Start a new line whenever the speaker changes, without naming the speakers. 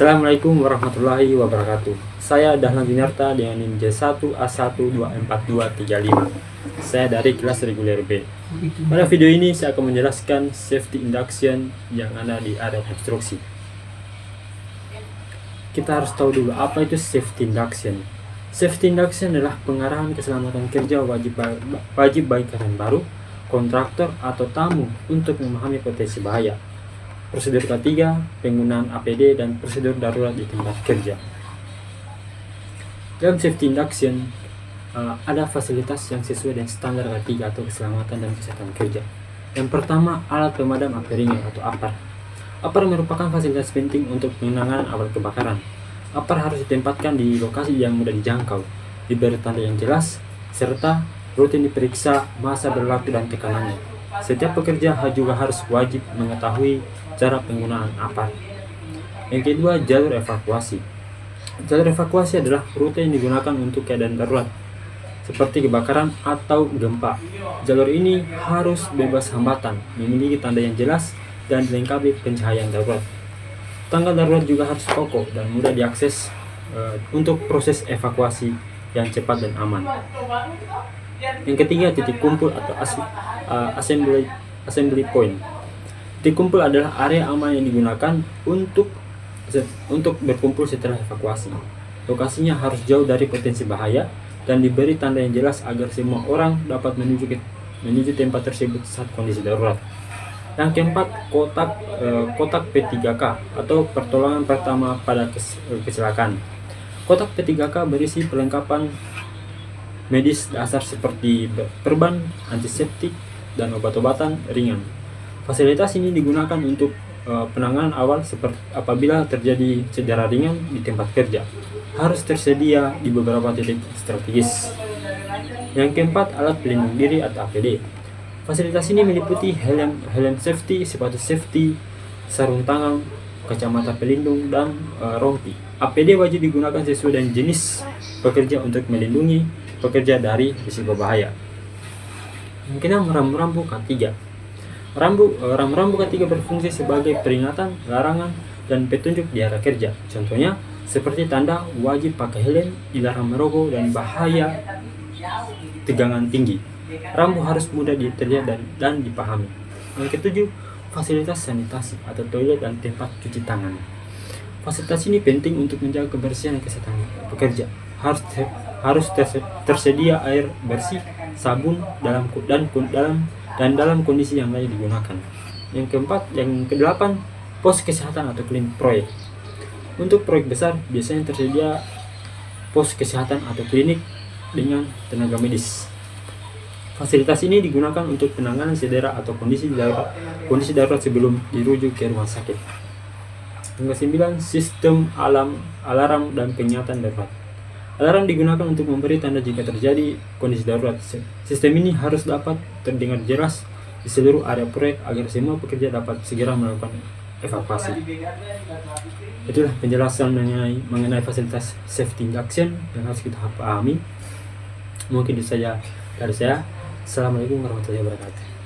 Assalamualaikum warahmatullahi wabarakatuh. Saya Dahlan Dinarta dengan NIM J1A1242235. Saya dari kelas reguler B. Pada video ini saya akan menjelaskan safety induction yang ada di area konstruksi. Kita harus tahu dulu apa itu safety induction. Safety induction adalah pengarahan keselamatan kerja wajib bagi karyawan baru, kontraktor atau tamu untuk memahami potensi bahaya. Prosedur ketiga, penggunaan APD dan prosedur darurat di tempat kerja. Dalam safety induction, ada fasilitas yang sesuai dengan standar ketiga atau keselamatan dan kesehatan kerja. Yang pertama, alat pemadam api ringan atau APAR. APAR merupakan fasilitas penting untuk penanganan awal kebakaran. APAR harus ditempatkan di lokasi yang mudah dijangkau, diberi tanda yang jelas, serta rutin diperiksa masa berlaku dan tekanannya. Setiap pekerja juga harus wajib mengetahui cara penggunaan APAR. Yang kedua, jalur evakuasi. Jalur evakuasi adalah rute yang digunakan untuk keadaan darurat, seperti kebakaran atau gempa. Jalur ini harus bebas hambatan, memiliki tanda yang jelas, dan dilengkapi pencahayaan darurat. Tangga darurat juga harus kokoh dan mudah diakses untuk proses evakuasi yang cepat dan aman. Yang ketiga, titik kumpul atau assembly point. Titik kumpul adalah area aman yang digunakan untuk berkumpul setelah evakuasi. Lokasinya harus jauh dari potensi bahaya dan diberi tanda yang jelas agar semua orang dapat menuju tempat tersebut saat kondisi darurat. Yang keempat, kotak P3K atau pertolongan pertama pada kecelakaan. Kotak P3K berisi perlengkapan medis dasar seperti perban, antiseptik, dan obat-obatan ringan. Fasilitas ini digunakan untuk penanganan awal seperti apabila terjadi cedera ringan di tempat kerja. Harus tersedia di beberapa titik strategis. Yang keempat, alat pelindung diri atau APD. Fasilitas ini meliputi helm safety, sepatu safety, sarung tangan, kacamata pelindung, dan rompi. APD wajib digunakan sesuai dengan jenis pekerja untuk melindungi pekerja dari risiko bahaya. Yang keenam, rambu-rambu K3. Rambu-rambu K3 berfungsi sebagai peringatan, larangan, dan petunjuk di area kerja. Contohnya seperti tanda wajib pakai helm, dilarang merogoh, dan bahaya tegangan tinggi. Rambu harus mudah dilihat dan dipahami. Yang ketujuh, fasilitas sanitasi atau toilet dan tempat cuci tangan. Fasilitas ini penting untuk menjaga kebersihan dan kesehatan pekerja. Harus tersedia air bersih, sabun, dalam kondisi yang layak digunakan. Yang kedelapan, pos kesehatan atau klinik proyek. Untuk proyek besar biasanya tersedia pos kesehatan atau klinik dengan tenaga medis. Fasilitas ini digunakan untuk penanganan cedera atau kondisi darurat sebelum dirujuk ke rumah sakit. Yang ke-9, sistem alarm dan peringatan darurat. Alarm digunakan untuk memberi tanda jika terjadi kondisi darurat. Sistem ini harus dapat terdengar jelas di seluruh area proyek agar semua pekerja dapat segera melakukan evakuasi. Itulah penjelasan mengenai fasilitas safety induction yang harus kita pahami. Mungkin itu saja dari saya. Assalamualaikum warahmatullahi wabarakatuh.